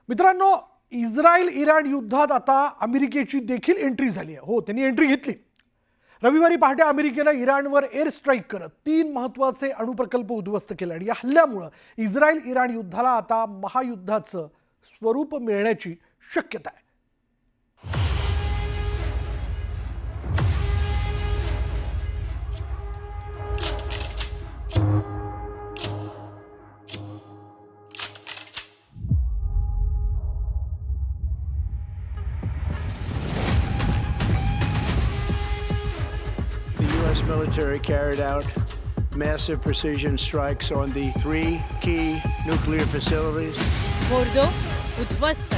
मित्रांनो, Israel Iran युद्धात आता अमेरिकेची देखील एंट्री झाली आहे. हो, त्यांनी एंट्री घेतली. रविवारी पहाटे अमेरिकेनं इराणवर एअर स्ट्राईक करत 3 महत्त्वाचे अणुप्रकल्प उद्ध्वस्त केले आणि या हल्ल्यामुळे इस्रायल इराण युद्धाला आता महायुद्धाचं स्वरूप मिळण्याची शक्यता आहे. The U.S. military carried out massive precision strikes on the 3 key nuclear facilities. Fordow उद्ध्वस्त,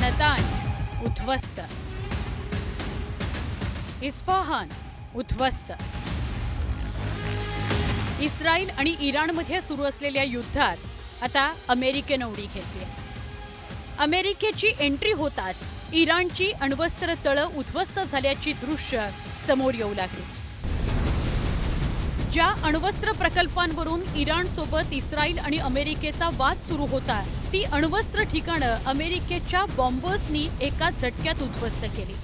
नतान उद्ध्वस्त, इस्फहान उद्ध्वस्त. इस्रायल आणि इराणमध्ये सुरू असलेल्या युद्धात आता अमेरिकेनं उडी घेतली आहे. अमेरिकेची एंट्री होताच इराणची अण्वस्त्र तळं उद्ध्वस्त झाल्याची दृश्य समोर येऊ लागली. ज्या अण्वस्त्र प्रकल्पांवरून इराणसोबत इस्रायल आणि अमेरिकेचा वाद सुरू होता, ती अण्वस्त्र ठिकाणं अमेरिकेच्या बॉम्बर्सनी एका झटक्यात उद्ध्वस्त केली.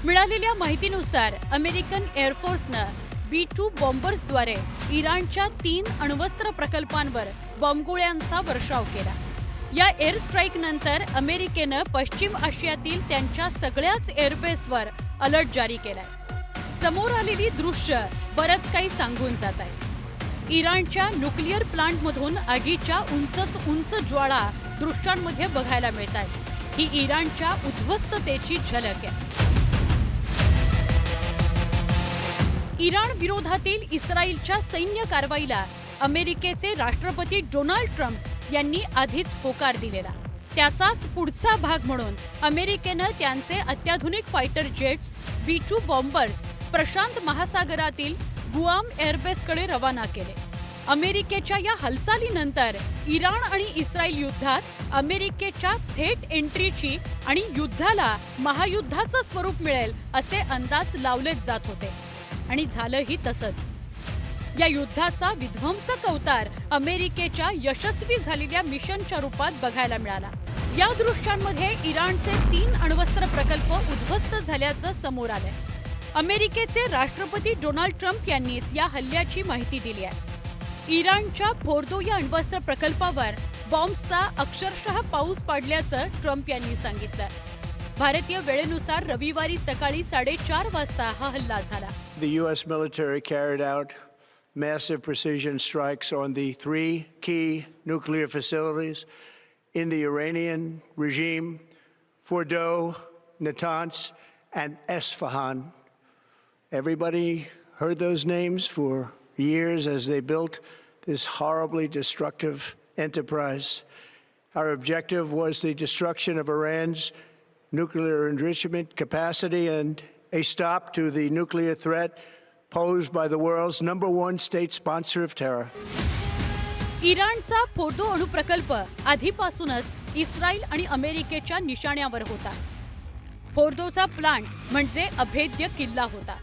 मिळालेल्या माहितीनुसार अमेरिकन एअरफोर्सनं B-2 बॉम्बर्सद्वारे इराणच्या 3 अण्वस्त्र प्रकल्पांवर बॉम्बगोळ्यांचा वर्षाव केला. या एअर स्ट्राईकनंतर अमेरिकेनं पश्चिम आशियातील त्यांच्या सगळ्याच एअरबेसवर अलर्ट जारी केलाय. समोर आलेली दृश्य बरंच काही सांगून जात आहे. इराणच्या न्यूक्लिअर प्लांटमधून आगीच्या उंच ज्वाळा दृश्यांमध्ये बघायला मिळत आहेत. ही इराणच्या उद्ध्वस्ततेची झलक आहे. इराण विरोधातील इस्रायलच्या सैन्य कारवाईला अमेरिकेचे राष्ट्रपती डोनाल्ड ट्रम्प यांनी आधीच होकार दिलेला. त्याचाच पुढचा भाग म्हणून अमेरिकेनं त्यांचे अत्याधुनिक फायटर जेट्स B-2 बॉम्बर्स प्रशांत महासागरातील गुआम एअरबेसकडे रवाना केले. अमेरिकेच्या या हालचालीनंतर इराण आणि इस्रायल युद्धात अमेरिकेच्या थेट एंट्रीची आणि युद्धाला महायुद्धाचं स्वरूप मिळेल असे अंदाज लावलेच जात होते आणि झालंही तसंच. या युद्धाचा विध्वंसक अवतार अमेरिकेच्या यशस्वी झालेल्या मिशनच्या रूपात बघायला मिळाला. या दृश्यांमध्ये इराणचे 3 अण्वस्त्र प्रकल्प उद्ध्वस्त झाल्याचं समोर आलंय. अमेरिकेचे राष्ट्रपती डोनाल्ड ट्रम्प यांनीच या हल्ल्याची माहिती दिली आहे. इराणच्या फोर्दो या अण्वस्त्र प्रकल्पावर बॉम्ब्सचा अक्षरशः पाऊस पाडल्याचं ट्रम्प यांनी सांगितलं. भारतीय वेळेनुसार रविवारी सकाळी 4:30 वाजता हा हल्ला झाला. The U.S. military carried out massive precision strikes on the 3 key nuclear facilities in the Iranian regime, Fordo, Natanz, and Esfahan. Everybody heard those names for years as they built this horribly destructive enterprise. Our objective was the destruction of Iran's nuclear enrichment capacity and a stop to the nuclear threat posed by the world's #1 state sponsor of terror. इराणचा Fordow अणुप्रकल्प आधीपासूनच Israel आणि अमेरिकेच्या निशाण्यावर होता. फोर्दोचा plant म्हणजे अभेद्य किल्ला होता.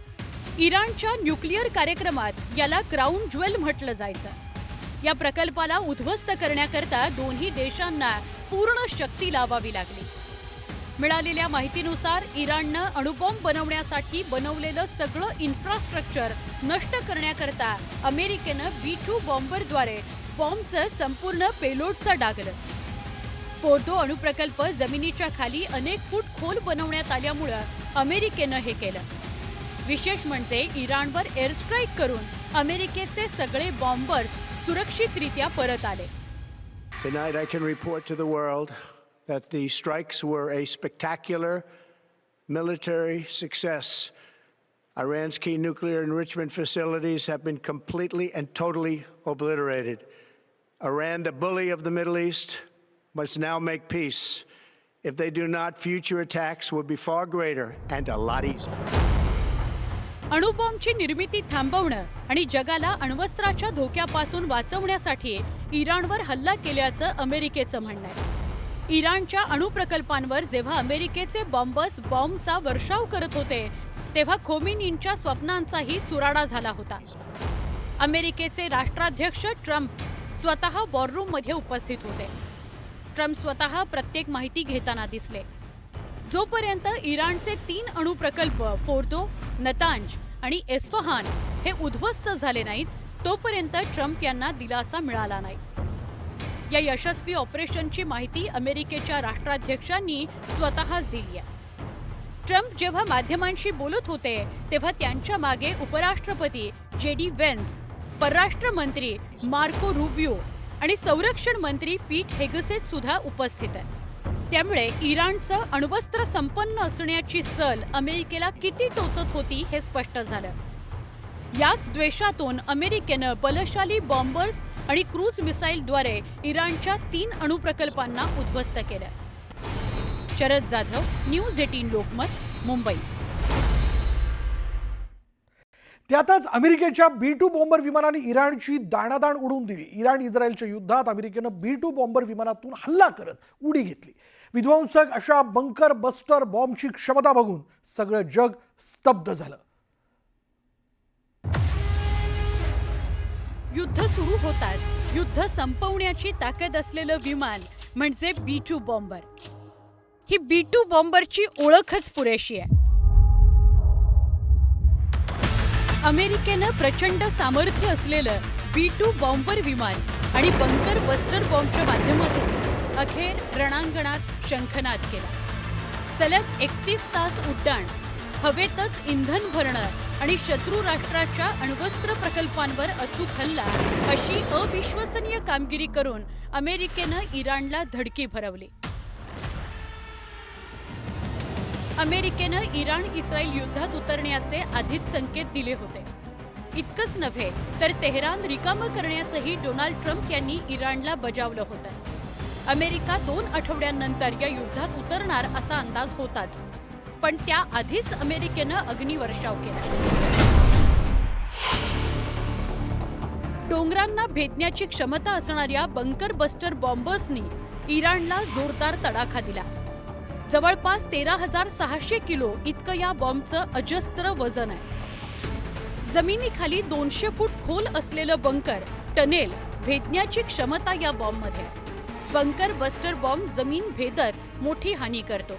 इराणच्या न्यूक्लिअर कार्यक्रमात याला क्राऊन ज्वेल म्हटलं जायचं. या प्रकल्पाला उद्ध्वस्त करण्याकरता दोन्ही देशांना पूर्ण शक्ती लावावी लागली. मिळालेल्या माहितीनुसार इराणनं अणुबॉम्ब बनवण्यासाठी बनवलेलं सगळं इन्फ्रास्ट्रक्चर नष्ट करण्याकरता अमेरिकेनं B-2 बॉम्बरद्वारे बॉम्बचं संपूर्ण पेलोडचं डागलं. फोर्दो अणुप्रकल्प जमिनीच्या खाली अनेक फूट खोल बनवण्यात आल्यामुळं अमेरिकेनं हे केलं. विशेष म्हणजे इराणवर एअर स्ट्राईक करून अमेरिकेचे सगळे बॉम्बर्स सुरक्षितरित्या परत आले. Tonight I can report to the world that the strikes were a spectacular military success. Iran's key nuclear enrichment facilities have been completely and totally obliterated. Iran, the bully of the Middle East, must now make peace. If they do not, future attacks will be far greater and a lot easier. अणुबॉम्बची निर्मिती थांबवणं आणि जगाला अण्वस्त्राच्या धोक्यापासून वाचवण्यासाठी इराणवर हल्ला केल्याचं अमेरिकेचं म्हणणं आहे. इराणच्या अणुप्रकल्पांवर जेव्हा अमेरिकेचे बॉम्बर्स बॉम्बचा वर्षाव करत होते तेव्हा खोमेनींच्या स्वप्नांचाही चुराडा झाला होता. अमेरिकेचे राष्ट्राध्यक्ष ट्रम्प स्वतः वॉररूममध्ये उपस्थित होते. ट्रम्प स्वतः प्रत्येक माहिती घेताना दिसले. जोपर्यंत इराणचे 3 अणुप्रकल्प फोर्दो, नतांज आणि एस्फहान हे उद्ध्वस्त झाले नाहीत तोपर्यंत ट्रम्प यांना दिलासा मिळाला नाही. या यशस्वी ऑपरेशनची माहिती अमेरिकेच्या राष्ट्राध्यक्षांनी स्वतःच दिली आहे. ट्रम्प जेव्हा माध्यमांशी बोलत होते तेव्हा त्यांच्या मागे उपराष्ट्रपती JD व्हेन्स, परराष्ट्र मंत्री मार्को रुबियो आणि संरक्षण मंत्री पीट हेगसेट सुद्धा उपस्थित आहेत. त्यामुळे इराणचं अण्वस्त्र संपन्न असण्याची सल अमेरिकेला किती टोचत होती हे स्पष्ट झालं. याच द्वेषातून अमेरिकेनं बलशाली बॉम्बर्स आणि क्रूज मिसाईलद्वारे इराणच्या 3 अणुप्रकल्पांना उद्ध्वस्त केलं. शरद जाधव, न्यूज 18 लोकमत, मुंबई. त्यातच अमेरिकेच्या B-2 बॉम्बर विमानाने इराणची दाणादाण उडवून दिली. इराण इस्रायलच्या युद्धात अमेरिकेनं B-2 बॉम्बर विमानातून हल्ला करत उडी घेतली. विध्वंसक अशा बंकर बस्टर बॉम्बची क्षमता बघून सगळं जग स्तब्ध झालं. युद्ध सुरू होताच युद्ध संपवण्याची ताकद असलेलं विमान म्हणजे B-2 बॉम्बर. ही B-2 बॉम्बरची ओळखच पुरेशी आहे. अमेरिकेनं प्रचंड सामर्थ्य असलेलं B-2 बॉम्बर विमान आणि बंकर बस्टर बॉम्बच्या माध्यमातून अखेर रणांगणात शंखनाद केला. सलग 31 तास उड्डाण, हवेतच इंधन भरणं आणि शत्रू राष्ट्राच्या अण्वस्त्र प्रकल्पांवर अचूक हल्ला अशी अविश्वसनीय कामगिरी करून अमेरिकेनं इराणला धडकी भरवली. अमेरिकेनं इराण इस्रायल युद्धात उतरण्याचे आधीच संकेत दिले होते. इतकंच नव्हे तर तेहरान रिकामं करण्याचंही डोनाल्ड ट्रम्प यांनी इराणला बजावलं होतं. अमेरिका 2 आठवड्यांनंतर या युद्धात उतरणार असा अंदाज होताच, पण त्याआधीच अमेरिकेनं अग्निवर्षाव केला. डोंगरांना भेदण्याची क्षमता असणाऱ्या बंकर बस्टर बॉम्बर्सनी इराणला जोरदार तडाखा दिला. जवळपास 13,600 किलो इतकं या बॉम्बचं अजस्त्र वजन आहे. जमिनीखाली 200 फूट खोल असलेलं बंकर टनेल भेदण्याची क्षमता या बॉम्बमध्ये. बंकर बस्टर बॉम्ब जमीन भेदत मोठी हानी करतो.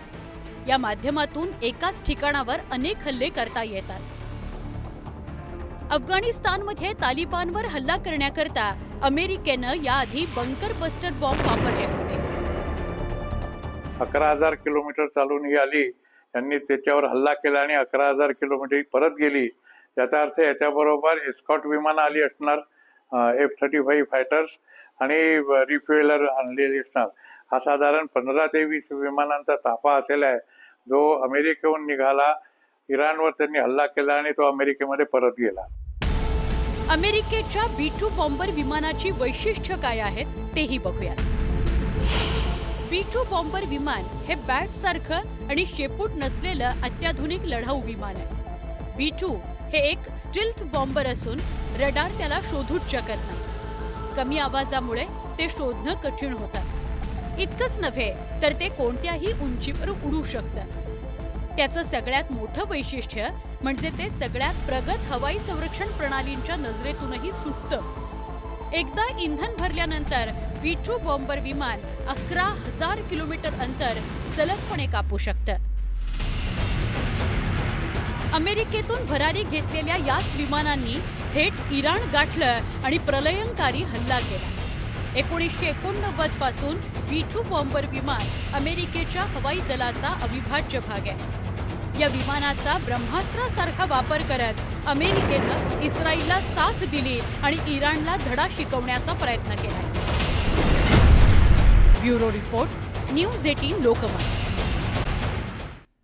या माध्यमातून एकाच ठिकाणावर अनेक हल्ले करता येतात. अफगाणिस्तानमध्ये तालिबानवर हल्ला करण्याकरता अमेरिकेनं याआधी बंकर बस्टर बॉम्ब वापरले होते. 11,000 किलोमीटर चालून ही आली, त्यांनी त्याच्यावर हल्ला केला आणि 11,000 किलोमीटर परत गेली. याचा अर्थ याच्याबरोबर एस्कॉट विमानं आली असणार, F-35 फायटर्स आणि रिफ्युएलर आणलेली असणार. हा साधारण 15 ते 20 विमानांचा ताफा असलेला आहे जो अमेरिकेहून निघाला. इराणवर त्यांनी हल्ला केला आणि तो अमेरिकेमध्ये परत गेला. अमेरिकेच्या B-2 बॉम्बर विमानाची वैशिष्ट्य काय आहेत तेही बघूया. B-2 बॉम्बर विमान हे बॅट सारखं आणि शेपूट नसलेलं अत्याधुनिक लढाऊ विमान आहे. B-2 हे एक स्टिल्थ बॉम्बर असून रडार त्याला शोधूच शकत नाही. कमी आवाजामुळे ते शोधणं कठीण होतं. इतकंच नव्हे तर ते कोणत्याही उंचीवर उडू शकतं. त्याचं सगळ्यात मोठं वैशिष्ट्य म्हणजे ते सगळ्यात प्रगत हवाई संरक्षण प्रणालींच्या नजरेतूनही सुटतं. एकदा इंधन भरल्यानंतर B-2 बॉम्बर विमान 11,000 किलोमीटर अंतर सलगपणे कापू शकतं. अमेरिकेतून भरारी घेतलेल्या याच विमानांनी थेट इराण गाठलं आणि प्रलयंकारी हल्ला केला. 1989 पासून B-2 बॉम्बर विमान अमेरिकेच्या हवाई दलाचा अविभाज्य भाग आहे. या विमानाचा ब्रह्मास्त्रासारखा वापर करत अमेरिकेनं इस्रायलला साथ दिली आणि इराणला धडा शिकवण्याचा प्रयत्न केला. Bureau report, news 18 Lokmat.